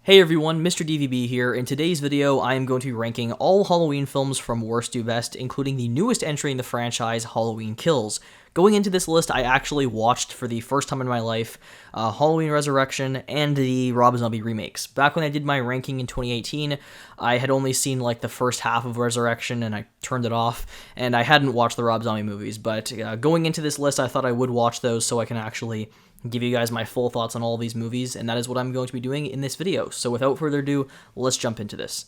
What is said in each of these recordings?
Hey everyone, Mr. DVB here. In today's video, I am going to be ranking all Halloween films from worst to best, including the newest entry in the franchise, Halloween Kills. Going into this list, I actually watched for the first time in my life Halloween Resurrection and the Rob Zombie remakes. Back when I did my ranking in 2018, I had only seen like the first half of Resurrection and I turned it off, and I hadn't watched the Rob Zombie movies, but going into this list, I thought I would watch those so I can actually give you guys my full thoughts on all of these movies, and that is what I'm going to be doing in this video. So without further ado, let's jump into this.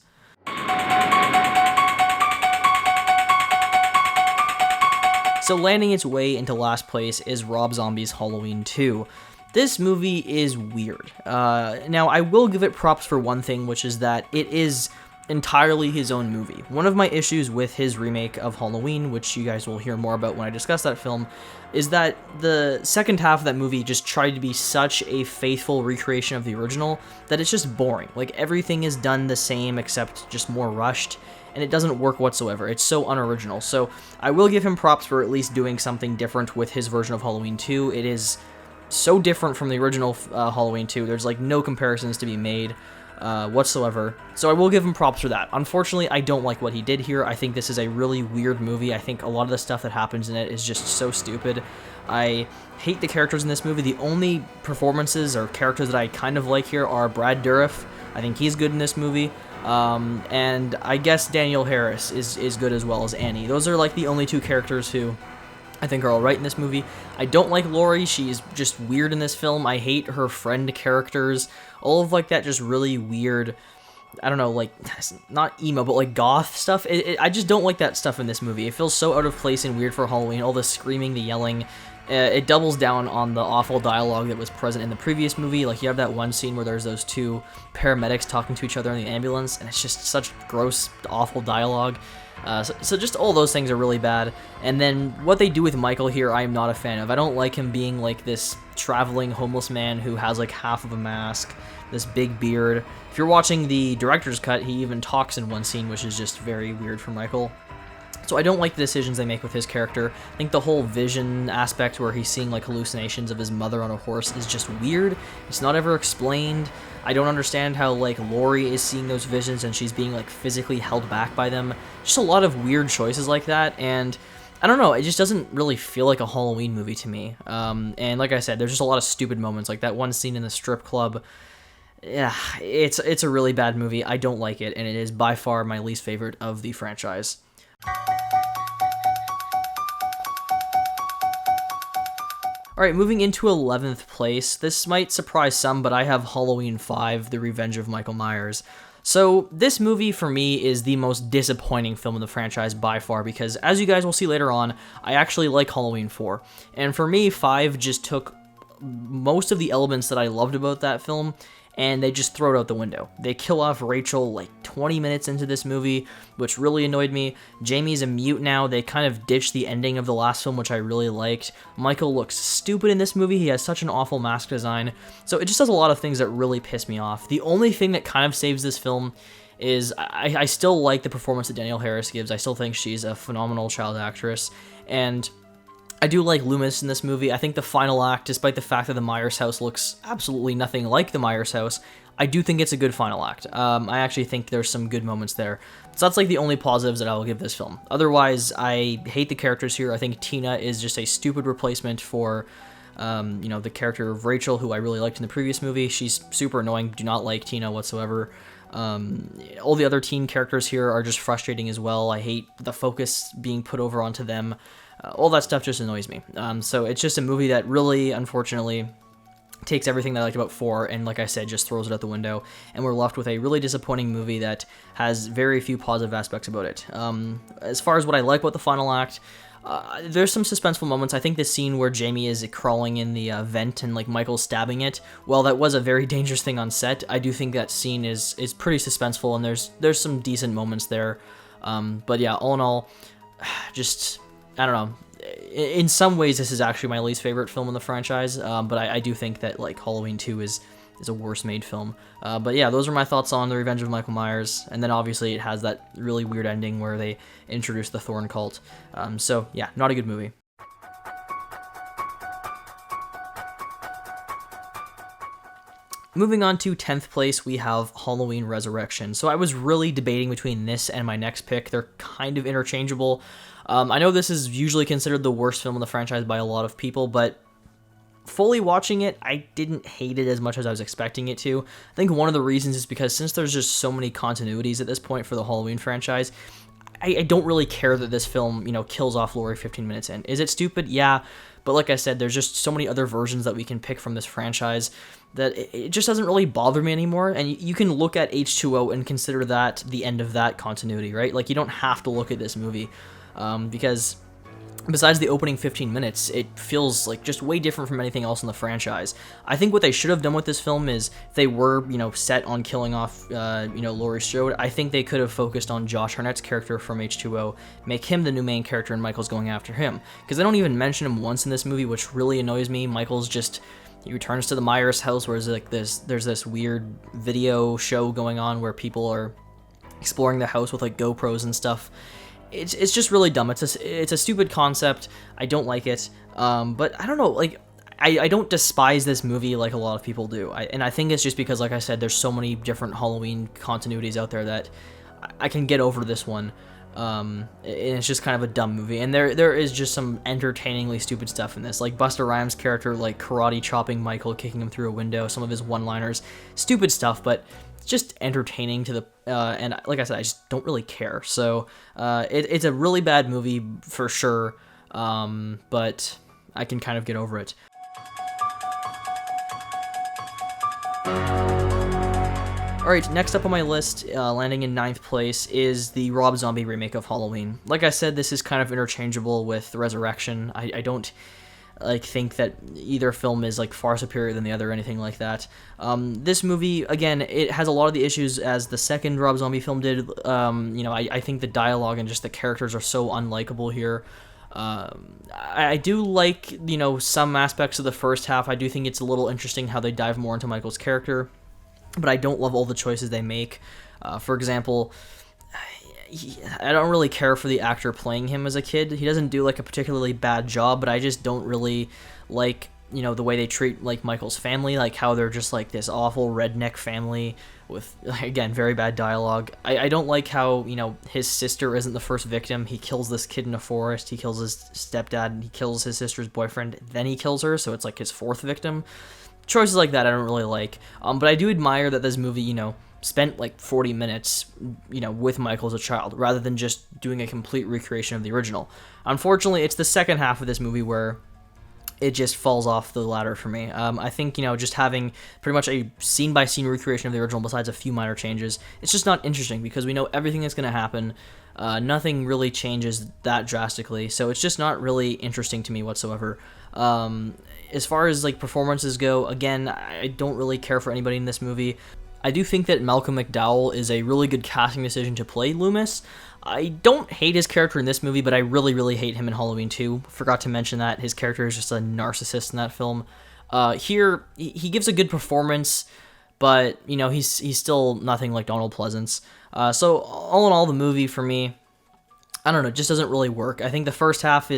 So landing its way into last place is Rob Zombie's Halloween 2. This movie is weird. Now, I will give it props for one thing, which is that it is entirely his own movie. One of my issues with his remake of Halloween, which you guys will hear more about when I discuss that film, is that the second half of that movie just tried to be such a faithful recreation of the original that it's just boring. Like, everything is done the same except just more rushed, and it doesn't work whatsoever. It's so unoriginal. So I will give him props for at least doing something different with his version of Halloween 2. It is so different from the original Halloween 2. There's like no comparisons to be made whatsoever. So I will give him props for that. Unfortunately, I don't like what he did here. I think this is a really weird movie. I think a lot of the stuff that happens in it is just so stupid. I hate the characters in this movie. The only performances or characters that I kind of like here are Brad Dourif. I think he's good in this movie. And I guess Danielle Harris is good as well as Annie. Those are like the only two characters who I think are alright in this movie. I don't like Laurie. She's just weird in this film. I hate her friend characters. All of like that just really weird, I don't know, like, not emo, but like goth stuff. I just don't like that stuff in this movie. It feels so out of place and weird for Halloween. All the screaming, the yelling. It doubles down on the awful dialogue that was present in the previous movie. Like, you have that one scene where there's those two paramedics talking to each other in the ambulance, and it's just such gross, awful dialogue. So just all those things are really bad. And then what they do with Michael here, I am not a fan of. I don't like him being like this traveling homeless man who has like half of a mask, this big beard. If you're watching the director's cut, he even talks in one scene, which is just very weird for Michael. So I don't like the decisions they make with his character. I think the whole vision aspect where he's seeing like hallucinations of his mother on a horse is just weird. It's not ever explained. I don't understand how like Laurie is seeing those visions and she's being like physically held back by them. Just a lot of weird choices like that, and I don't know, it just doesn't really feel like a Halloween movie to me. And like I said, there's just a lot of stupid moments, like that one scene in the strip club. Yeah, it's a really bad movie. I don't like it, and it is by far my least favorite of the franchise. Alright, moving into 11th place. This might surprise some, but I have Halloween 5, The Revenge of Michael Myers. So this movie, for me, is the most disappointing film in the franchise by far, because as you guys will see later on, I actually like Halloween 4. And for me, 5 just took most of the elements that I loved about that film, and they just throw it out the window. They kill off Rachel like 20 minutes into this movie, which really annoyed me. Jamie's a mute now. They kind of ditched the ending of the last film, which I really liked. Michael looks stupid in this movie. He has such an awful mask design. So it just does a lot of things that really piss me off. The only thing that kind of saves this film is I still like the performance that Danielle Harris gives. I still think she's a phenomenal child actress. And I do like Loomis in this movie. I think the final act, despite the fact that the Myers house looks absolutely nothing like the Myers house, I do think it's a good final act. I actually think there's some good moments there. So that's like the only positives that I will give this film. Otherwise, I hate the characters here. I think Tina is just a stupid replacement for the character of Rachel, who I really liked in the previous movie. She's super annoying. Do not like Tina whatsoever. All the other teen characters here are just frustrating as well. I hate the focus being put over onto them. All that stuff just annoys me. So it's just a movie that really, unfortunately, takes everything that I liked about 4 and, like I said, just throws it out the window, and we're left with a really disappointing movie that has very few positive aspects about it. As far as what I like about the final act, there's some suspenseful moments. I think the scene where Jamie is crawling in the vent and like Michael's stabbing it, well, that was a very dangerous thing on set. I do think that scene is pretty suspenseful, and there's some decent moments there. But yeah, all in all, just, I don't know. In some ways, this is actually my least favorite film in the franchise, but I do think that like Halloween 2 is a worse made film. But yeah, those are my thoughts on The Revenge of Michael Myers, and then obviously it has that really weird ending where they introduce the Thorn cult. So yeah, not a good movie. Moving on to 10th place, we have Halloween Resurrection. So I was really debating between this and my next pick. They're kind of interchangeable. I know this is usually considered the worst film in the franchise by a lot of people, but fully watching it, I didn't hate it as much as I was expecting it to. I think one of the reasons is because since there's just so many continuities at this point for the Halloween franchise, I don't really care that this film, kills off Laurie 15 minutes in. Is it stupid? Yeah. But like I said, there's just so many other versions that we can pick from this franchise that it just doesn't really bother me anymore. And you can look at H2O and consider that the end of that continuity, right? Like, you don't have to look at this movie because besides the opening 15 minutes, it feels like just way different from anything else in the franchise. I think what they should have done with this film is if they were, set on killing off, Laurie Strode, I think they could have focused on Josh Hartnett's character from H2O, make him the new main character, and Michael's going after him. Because they don't even mention him once in this movie, which really annoys me. Michael's just... He returns to the Myers house where there's this weird video show going on where people are exploring the house with like GoPros and stuff. It's just really dumb. It's a stupid concept. I don't like it. But I don't know. Like, I don't despise this movie like a lot of people do. And I think it's just because, like I said, there's so many different Halloween continuities out there that I can get over this one. And it's just kind of a dumb movie, and there is just some entertainingly stupid stuff in this, like Busta Rhymes' character like karate chopping Michael, kicking him through a window, some of his one-liners, stupid stuff, but it's just entertaining to the and like I said, I just don't really care. So it's a really bad movie for sure, but I can kind of get over it. Alright, next up on my list, landing in 9th place, is the Rob Zombie remake of Halloween. Like I said, this is kind of interchangeable with Resurrection. I don't think that either film is far superior than the other or anything like that. This movie, again, it has a lot of the issues as the second Rob Zombie film did. I think the dialogue and just the characters are so unlikable here. I do like, some aspects of the first half. I do think it's a little interesting how they dive more into Michael's character, but I don't love all the choices they make. For example, I don't really care for the actor playing him as a kid. He doesn't do a particularly bad job, but I just don't really like, the way they treat Michael's family, how they're just this awful redneck family with, again, very bad dialogue. I don't like how, his sister isn't the first victim. He kills this kid in a forest, he kills his stepdad, he kills his sister's boyfriend, then he kills her, so it's his fourth victim. Choices like that I don't really like, but I do admire that this movie, spent 40 minutes, with Michael as a child, rather than just doing a complete recreation of the original. Unfortunately, it's the second half of this movie where it just falls off the ladder for me. I think, just having pretty much a scene-by-scene recreation of the original besides a few minor changes, it's just not interesting because we know everything that's going to happen. Nothing really changes that drastically, so it's just not really interesting to me whatsoever. As far as performances go, again, I don't really care for anybody in this movie. I do think that Malcolm McDowell is a really good casting decision to play Loomis. I don't hate his character in this movie, but I really, really hate him in Halloween 2. Forgot to mention that. His character is just a narcissist in that film. Here, he gives a good performance, but, he's still nothing like Donald Pleasance. So, all in all, the movie, for me, I don't know, just doesn't really work. I think the first half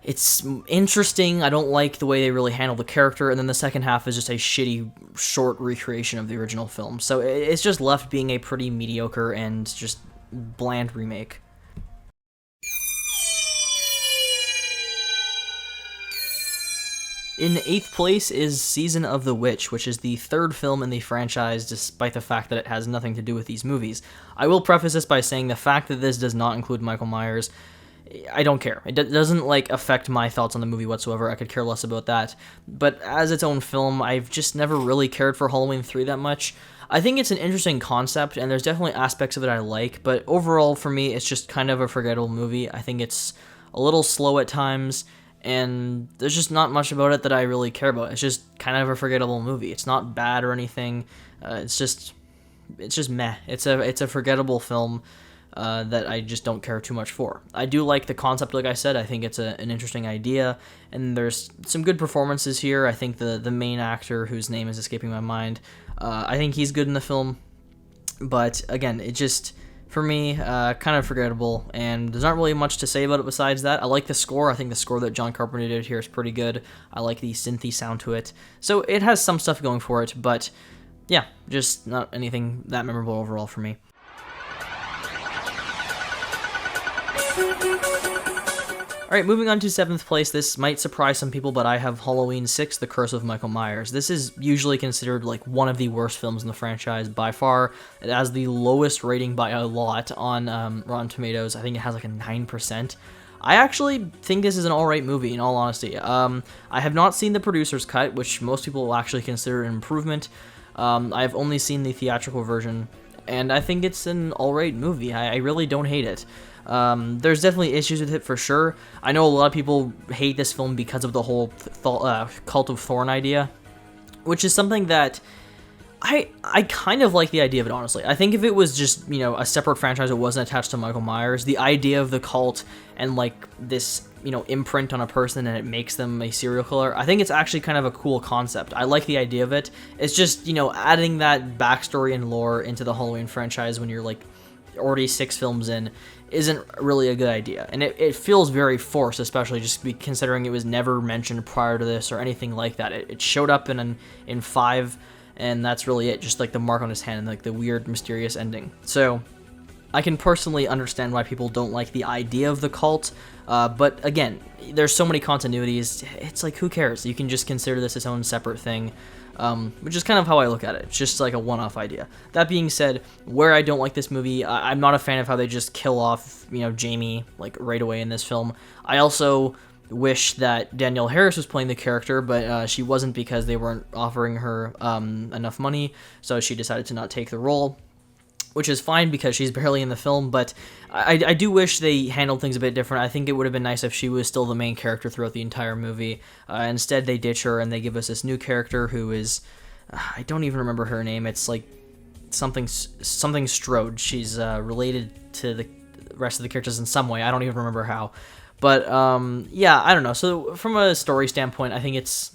it's interesting. I don't like the way they really handle the character, and then the second half is just a shitty, short recreation of the original film. So it's just left being a pretty mediocre and just bland remake. In 8th place is Season of the Witch, which is the third film in the franchise, despite the fact that it has nothing to do with these movies. I will preface this by saying the fact that this does not include Michael Myers, I don't care. It doesn't affect my thoughts on the movie whatsoever. I could care less about that. But as its own film, I've just never really cared for Halloween 3 that much. I think it's an interesting concept, and there's definitely aspects of it I like, but overall, for me, it's just kind of a forgettable movie. I think it's a little slow at times, and there's just not much about it that I really care about. It's just kind of a forgettable movie. It's not bad or anything. It's just meh. It's a forgettable film. That I just don't care too much for. I do like the concept, like I said. I think it's an interesting idea, and there's some good performances here. I think the main actor, whose name is escaping my mind, I think he's good in the film, but again, it just for me, kind of forgettable, and there's not really much to say about it besides that. I like the score. I think the score that John Carpenter did here is pretty good. I like the synthy sound to it. So it has some stuff going for it, but yeah, just not anything that memorable overall for me. Alright, moving on to 7th place. This might surprise some people, but I have Halloween 6, The Curse of Michael Myers. This is usually considered like one of the worst films in the franchise by far. It has the lowest rating by a lot on Rotten Tomatoes. I think it has like a 9%. I actually think this is an alright movie, in all honesty. I have not seen the producer's cut, which most people will actually consider an improvement. I've only seen the theatrical version, and I think it's an alright movie. I really don't hate it. There's definitely issues with it for sure. I know a lot of people hate this film because of the whole Cult of Thorn idea, which is something that I kind of like the idea of it, honestly. I think if it was just, a separate franchise that wasn't attached to Michael Myers, the idea of the cult and like this, imprint on a person and it makes them a serial killer, I think it's actually kind of a cool concept. I like the idea of it. It's just, adding that backstory and lore into the Halloween franchise when you're like already 6 films in isn't really a good idea, and it feels very forced, especially just considering it was never mentioned prior to this or anything like that. It showed up in 5, and that's really it, just like the mark on his hand and like the weird mysterious ending. So I can personally understand why people don't like the idea of the cult, but again, there's so many continuities, it's like, who cares? You can just consider this its own separate thing. Which is kind of how I look at it. It's just like a one-off idea. That being said, where I don't like this movie, I'm not a fan of how they just kill off, Jamie, like, right away in this film. I also wish that Danielle Harris was playing the character, but she wasn't because they weren't offering her enough money, so she decided to not take the role, which is fine because she's barely in the film, but I do wish they handled things a bit different. I think it would have been nice if she was still the main character throughout the entire movie. Instead, they ditch her and they give us this new character who is, I don't even remember her name. It's like something Strode. She's related to the rest of the characters in some way. I don't even remember how. But yeah, I don't know. So from a story standpoint, I think it's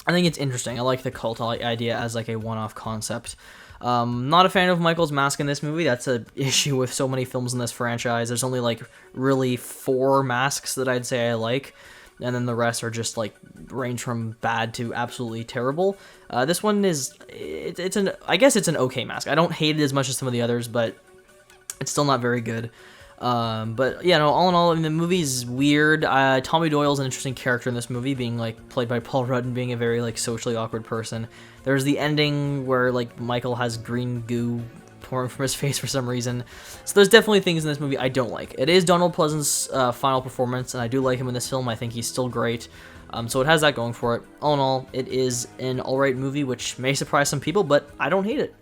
interesting. I like the cult idea as like a one-off concept. Not a fan of Michael's mask in this movie. That's an issue with so many films in this franchise. There's only like really 4 masks that I'd say I like, and then the rest are just like range from bad to absolutely terrible. This one is I guess it's an okay mask. I don't hate it as much as some of the others, but it's still not very good. But yeah, no, all in all, I mean, the movie's weird. Tommy Doyle's an interesting character in this movie, being like played by Paul Rudd and being a very like socially awkward person. There's the ending where like Michael has green goo pouring from his face for some reason. So there's definitely things in this movie I don't like. It is Donald Pleasence's final performance, and I do like him in this film. I think he's still great. So it has that going for it. All in all, it is an alright movie, which may surprise some people, but I don't hate it.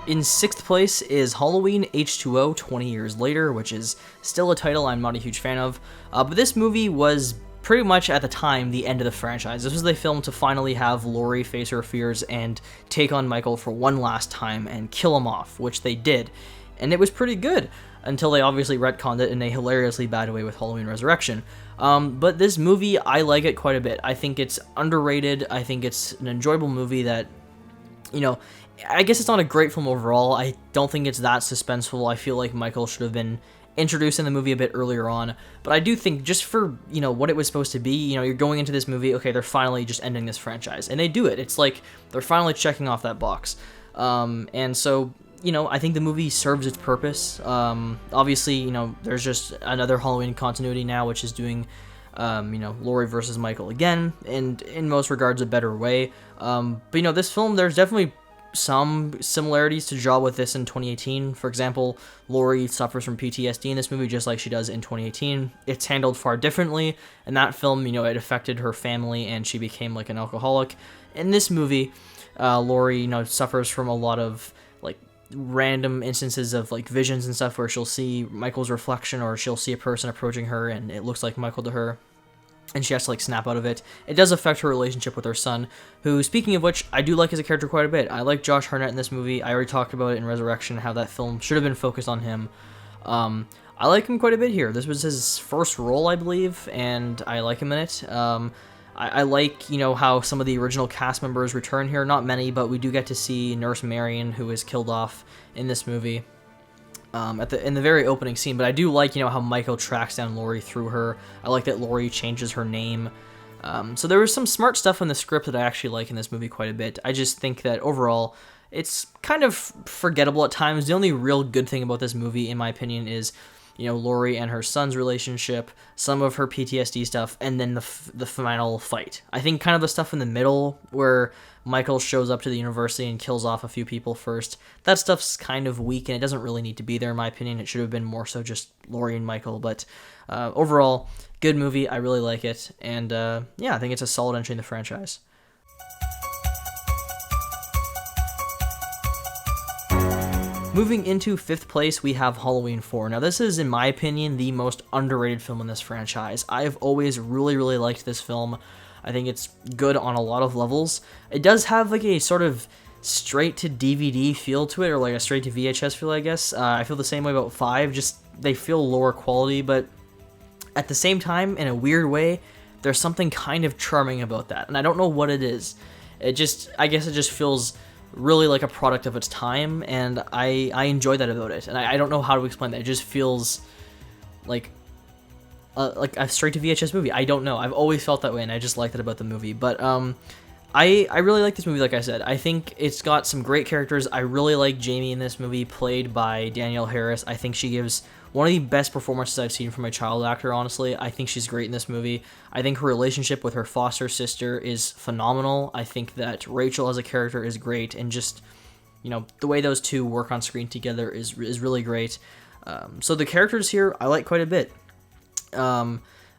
In 6th place is Halloween H2O 20 Years Later, which is still a title I'm not a huge fan of, but this movie was pretty much at the time the end of the franchise. This was the film to finally have Laurie face her fears and take on Michael for one last time and kill him off, which they did, and it was pretty good until they obviously retconned it in a hilariously bad way with Halloween Resurrection. But this movie, I like it quite a bit. I think it's underrated. I think it's an enjoyable movie that, I guess it's not a great film overall. I don't think it's that suspenseful. I feel like Michael should have been introduced in the movie a bit earlier on. But I do think just for, what it was supposed to be, you're going into this movie, okay, they're finally just ending this franchise. And they do it. It's like they're finally checking off that box. And so, I think the movie serves its purpose. Obviously, there's just another Halloween continuity now, which is doing, Laurie versus Michael again, and in most regards a better way. But, this film, there's definitely some similarities to draw with this in 2018. For example, Laurie suffers from PTSD in this movie just like she does in 2018. It's handled far differently. In that film, it affected her family and she became like an alcoholic. In this movie, Laurie, suffers from a lot of like random instances of like visions and stuff where she'll see Michael's reflection or she'll see a person approaching her and it looks like Michael to her, and she has to like snap out of it. It does affect her relationship with her son, who, speaking of which, I do like as a character quite a bit. I like Josh Hartnett in this movie. I already talked about it in Resurrection, how that film should have been focused on him. I like him quite a bit here. This was his first role, I believe, and I like him in it. I like, how some of the original cast members return here. Not many, but we do get to see Nurse Marion, who is killed off in this movie in the very opening scene. But I do like, how Michael tracks down Laurie through her. I like that Laurie changes her name. So there was some smart stuff in the script that I actually like in this movie quite a bit. I just think that overall, it's kind of forgettable at times. The only real good thing about this movie, in my opinion, is Laurie and her son's relationship, some of her PTSD stuff, and then the final fight. I think kind of the stuff in the middle where Michael shows up to the university and kills off a few people first, that stuff's kind of weak and it doesn't really need to be there in my opinion. It should have been more so just Laurie and Michael, but overall, good movie. I really like it, and I think it's a solid entry in the franchise. Moving into 5th place, we have Halloween 4. Now, this is, in my opinion, the most underrated film in this franchise. I've always really, really liked this film. I think it's good on a lot of levels. It does have, like, a sort of straight-to-DVD feel to it, or, like, a straight-to-VHS feel, I guess. I feel the same way about 5, just they feel lower quality, but at the same time, in a weird way, there's something kind of charming about that, and I don't know what it is. I guess it just feels really like a product of its time, and I enjoy that about it, and I don't know how to explain that. It just feels like a straight to VHS movie. I don't know. I've always felt that way, and I just like that about the movie. But I really like this movie. Like I said, I think it's got some great characters. I really like Jamie in this movie, played by Danielle Harris. I think she gives one of the best performances I've seen from a child actor, honestly. I think she's great in this movie. I think her relationship with her foster sister is phenomenal. I think that Rachel as a character is great, and just, the way those two work on screen together is really great. So the characters here, I like quite a bit.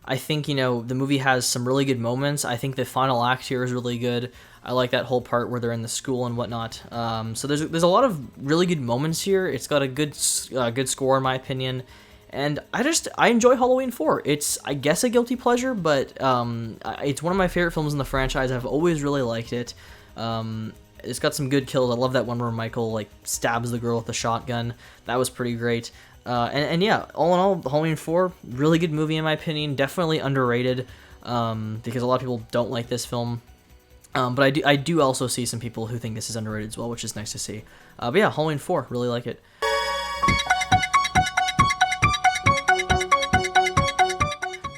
I think, the movie has some really good moments. I think the final act here is really good. I like that whole part where they're in the school and whatnot. So there's a lot of really good moments here. It's got a good score in my opinion, and I enjoy Halloween 4. It's, I guess, a guilty pleasure, but it's one of my favorite films in the franchise. I've always really liked it. It's got some good kills. I love that one where Michael stabs the girl with the shotgun. That was pretty great. And yeah, all in all, Halloween 4, really good movie in my opinion. Definitely underrated, because a lot of people don't like this film. But I do also see some people who think this is underrated as well, which is nice to see. But yeah, Halloween 4, really like it.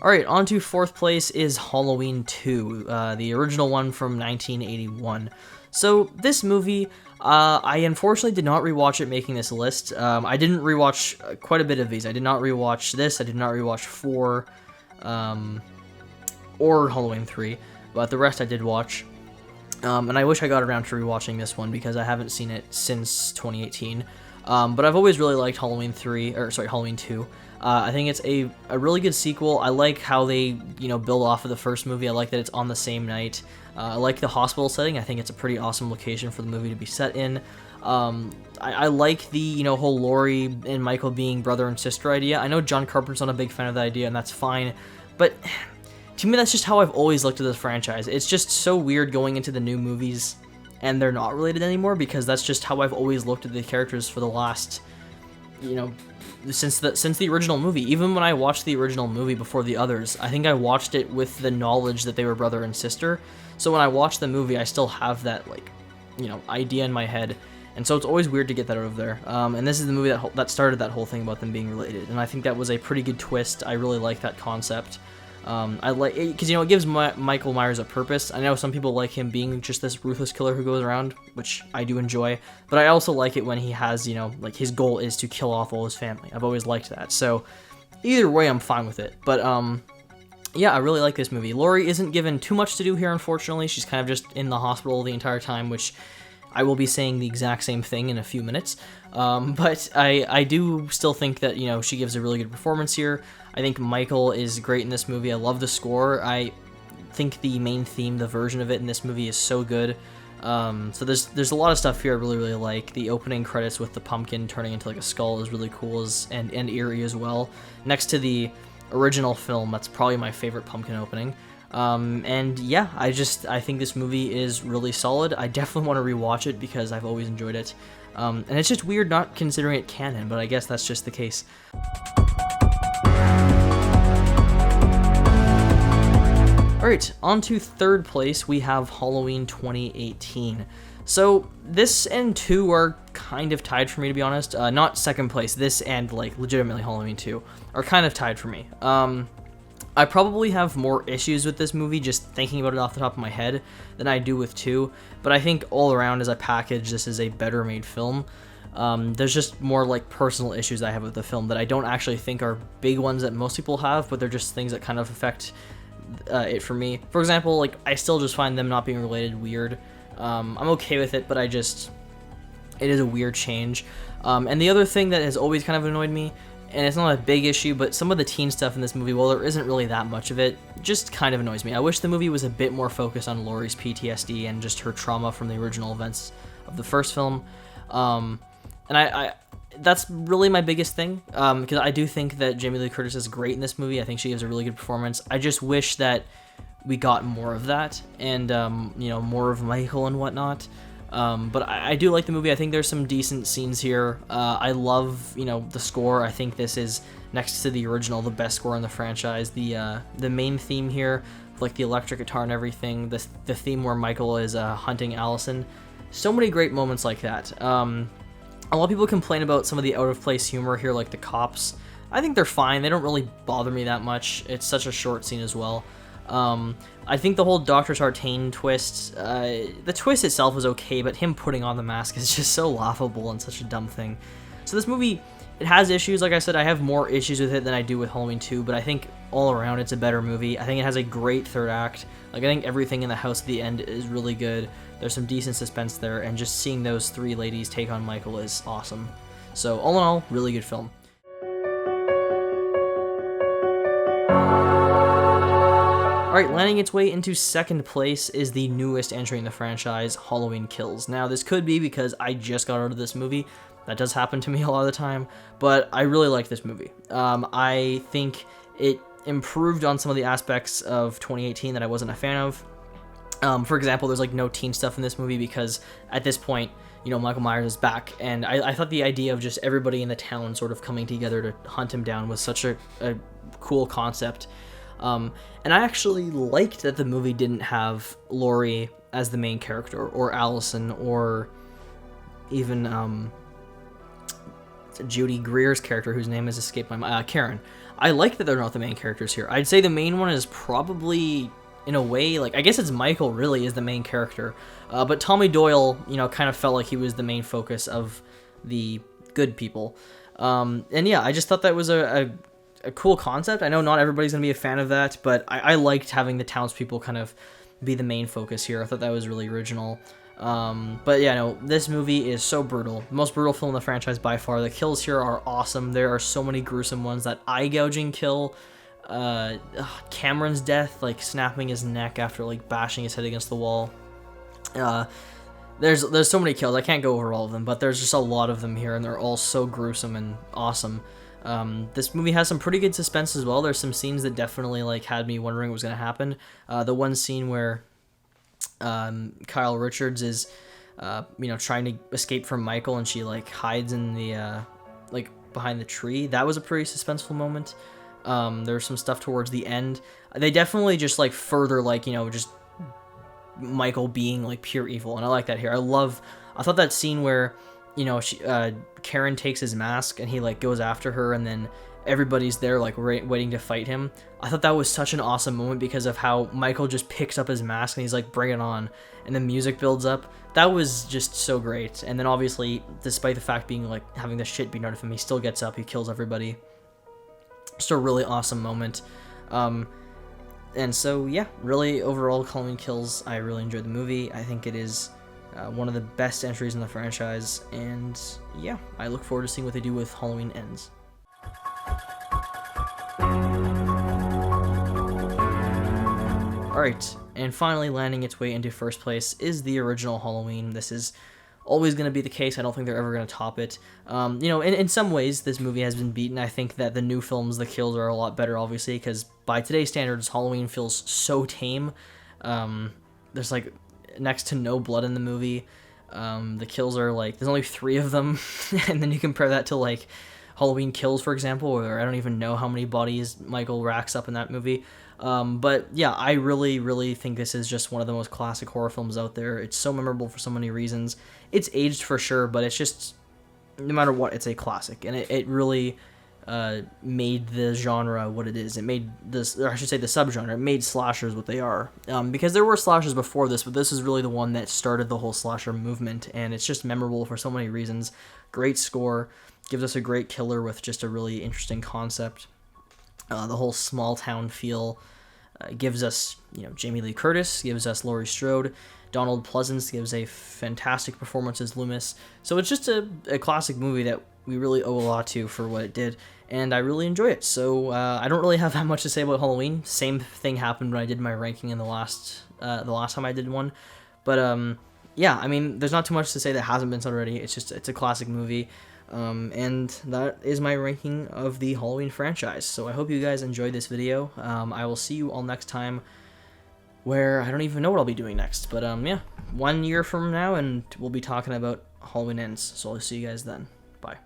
Alright, on to 4th place is Halloween 2, the original one from 1981. So this movie, I unfortunately did not rewatch it making this list. I didn't rewatch quite a bit of these. I did not rewatch this, I did not rewatch 4, or Halloween 3, but the rest I did watch. And I wish I got around to rewatching this one because I haven't seen it since 2018. But I've always really liked Halloween 2. I think it's a really good sequel. I like how they, build off of the first movie. I like that it's on the same night. I like the hospital setting. I think it's a pretty awesome location for the movie to be set in. I like the, whole Laurie and Michael being brother and sister idea. I know John Carpenter's not a big fan of that idea, and that's fine. But to me, that's just how I've always looked at this franchise. It's just so weird going into the new movies and they're not related anymore, because that's just how I've always looked at the characters for the last, since the original movie. Even when I watched the original movie before the others, I think I watched it with the knowledge that they were brother and sister. So when I watch the movie, I still have that, idea in my head. And so it's always weird to get that out of there. And this is the movie that started that whole thing about them being related. And I think that was a pretty good twist. I really like that concept. I like it because, it gives Michael Myers a purpose. I know some people like him being just this ruthless killer who goes around, which I do enjoy, but I also like it when he has, his goal is to kill off all his family. I've always liked that. So either way, I'm fine with it. But yeah, I really like this movie. Laurie isn't given too much to do here, unfortunately. She's kind of just in the hospital the entire time, which I will be saying the exact same thing in a few minutes. But I do still think that, she gives a really good performance here. I think Michael is great in this movie. I love the score. I think the main theme, the version of it in this movie is so good. So there's a lot of stuff here I really, really like. The opening credits with the pumpkin turning into a skull is really cool and eerie as well. Next to the original film, that's probably my favorite pumpkin opening. And yeah, I think this movie is really solid. I definitely want to rewatch it because I've always enjoyed it. And it's just weird not considering it canon, but I guess that's just the case. Alright, on to third place, we have Halloween 2018. So, this and 2 are kind of tied for me, to be honest. Not second place, this and, like, legitimately Halloween 2 are kind of tied for me. I probably have more issues with this movie just thinking about it off the top of my head than I do with 2, but I think all around as a package, this is a better made film. There's just more like personal issues I have with the film that I don't actually think are big ones that most people have, but they're just things that kind of affect it for me. For example, like I still just find them not being related weird. I'm okay with it, but it is a weird change. And the other thing that has always kind of annoyed me, and it's not a big issue, but some of the teen stuff in this movie, well, there isn't really that much of it, just kind of annoys me. I wish the movie was a bit more focused on Laurie's PTSD and just her trauma from the original events of the first film. And I that's really my biggest thing, because I do think that Jamie Lee Curtis is great in this movie. I think she gives a really good performance. I just wish that we got more of that, and more of Michael and whatnot. But I do like the movie. I think there's some decent scenes here. I love, the score. I think this is, next to the original, the best score in the franchise. The main theme here, like the electric guitar and everything, the theme where Michael is hunting Allison. So many great moments like that. A lot of people complain about some of the out-of-place humor here, like the cops. I think they're fine. They don't really bother me that much. It's such a short scene as well. I think the whole Dr. Sartain twist, the twist itself was okay, but him putting on the mask is just so laughable and such a dumb thing. So this movie, it has issues. Like I said, I have more issues with it than I do with Halloween 2, but I think all around it's a better movie. I think it has a great third act. Like, I think everything in the house at the end is really good. There's some decent suspense there, and just seeing those three ladies take on Michael is awesome. So all in all, really good film. Alright, landing its way into second place is the newest entry in the franchise, Halloween Kills. Now, this could be because I just got out of this movie. That does happen to me a lot of the time, but I really like this movie. I think it improved on some of the aspects of 2018 that I wasn't a fan of. For example, there's like no teen stuff in this movie because at this point, Michael Myers is back, and I thought the idea of just everybody in the town sort of coming together to hunt him down was such a cool concept. And I actually liked that the movie didn't have Laurie as the main character, or Allison, or even Judy Greer's character, whose name has escaped my mind, Karen. I like that they're not the main characters here. I'd say the main one is probably, in a way, I guess it's Michael really is the main character, but Tommy Doyle, kind of felt like he was the main focus of the good people. And yeah, I just thought that was a cool concept. I know not everybody's gonna be a fan of that, but I liked having the townspeople kind of be the main focus here. I thought that was really original. But yeah, no, this movie is so brutal. The most brutal film in the franchise by far. The kills here are awesome. There are so many gruesome ones. That eye-gouging kill, Cameron's death, snapping his neck after bashing his head against the wall. There's so many kills. I can't go over all of them, but there's just a lot of them here, and they're all so gruesome and awesome. This movie has some pretty good suspense as well. There's some scenes that definitely had me wondering what was going to happen. The one scene where Kyle Richards is trying to escape from Michael, and she hides in the behind the tree. That was a pretty suspenseful moment. There's some stuff towards the end. They definitely just further just Michael being pure evil, and I like that here. I thought that scene where Karen takes his mask and he goes after her, and then everybody's there waiting to fight him. I thought that was such an awesome moment because of how Michael just picks up his mask and he's bring it on, and the music builds up. That was just so great. And then obviously, despite the fact being having the shit beaten out of him, he still gets up, he kills everybody. Just a really awesome moment. And so yeah, really overall, Halloween Kills, I really enjoyed the movie. I think it is one of the best entries in the franchise, and yeah, I look forward to seeing what they do with Halloween Ends. Alright, and finally landing its way into first place is the original Halloween. This is always going to be the case. I don't think they're ever going to top it. In some ways, this movie has been beaten. I think that the new films, the kills are a lot better, obviously, because by today's standards, Halloween feels so tame. There's next to no blood in the movie. The kills are there's only 3 of them, and then you compare that to Halloween Kills, for example, where I don't even know how many bodies Michael racks up in that movie. But yeah, I really, really think this is just one of the most classic horror films out there. It's so memorable for so many reasons. It's aged for sure, but it's just, no matter what, it's a classic. And it really made the genre what it is. It made this, or I should say the subgenre, it made slashers what they are. Because there were slashers before this, but this is really the one that started the whole slasher movement, and it's just memorable for so many reasons. Great score, gives us a great killer with just a really interesting concept. The whole small town feel gives us, Jamie Lee Curtis, gives us Laurie Strode, Donald Pleasance gives a fantastic performance as Loomis. So it's just a classic movie that we really owe a lot to for what it did, and I really enjoy it. So I don't really have that much to say about Halloween. Same thing happened when I did my ranking in the last time I did one, but yeah, I mean, there's not too much to say that hasn't been said already. It's a classic movie. And that is my ranking of the Halloween franchise. So I hope you guys enjoyed this video. I will see you all next time, where I don't even know what I'll be doing next. But yeah, 1 year from now, and we'll be talking about Halloween Ends. So I'll see you guys then. Bye.